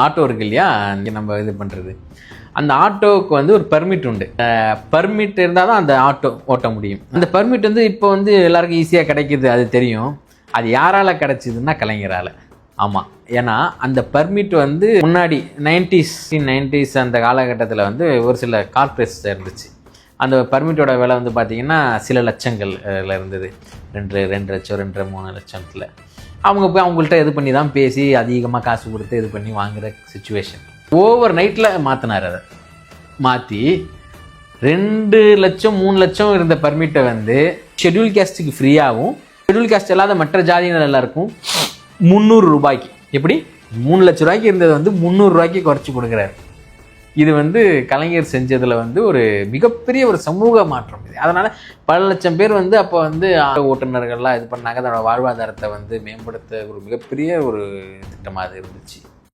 Auto இருக்கு இல்லையா, இங்கே நம்ம இது பண்ணுறது, அந்த ஆட்டோவுக்கு வந்து ஒரு பர்மிட் உண்டு. பர்மிட் இருந்தால் தான் அந்த ஆட்டோ ஓட்ட முடியும். அந்த பர்மிட் வந்து இப்போ வந்து எல்லாருக்கும் ஈஸியாக கிடைக்கிது, அது தெரியும். அது யாரால் கிடச்சிதுன்னா கலைஞரால். ஆமாம், ஏன்னா அந்த பர்மிட் வந்து முன்னாடி 90s அந்த காலகட்டத்தில் வந்து ஒரு சில கார்பரேட்ஸ் இருந்துச்சு. அந்த பர்மிட்டோட விலை வந்து பார்த்திங்கன்னா சில லட்சங்கள்ல இருந்தது. 2 லட்சம் 2.5-3 லட்சத்தில் அவங்க போய் அவங்கள்ட்ட இது பண்ணி தான் பேசி அதிகமாக காசு கொடுத்து இது பண்ணி வாங்குகிற சுச்சுவேஷன். ஓவர் நைட்டில் மாற்றினார். அதை மாற்றி 2 லட்சம் 3 லட்சம் இருந்த பர்மிட்டை வந்து ஷெட்யூல் கேஸ்ட்டுக்கு ஃப்ரீயாகவும், ஷெட்யூல் கேஸ்ட் இல்லாத மற்ற ஜாதியினர் எல்லாருக்கும் 300 ரூபாய்க்கு, எப்படி 3 லட்ச ரூபாய்க்கு இருந்தது வந்து 300 ரூபாய்க்கு குறைச்சி கொடுக்குறாரு. இது வந்து கலைஞர் செஞ்சதில் வந்து ஒரு மிகப்பெரிய ஒரு சமூக மாற்றம் இது. அதனால் பல லட்சம் பேர் வந்து அப்போ வந்து ஓட்டுநர்கள்லாம் இது பண்ணாங்க. அதனோட வாழ்வாதாரத்தை வந்து மேம்படுத்த ஒரு மிகப்பெரிய ஒரு திட்டமாக அது இருந்துச்சு.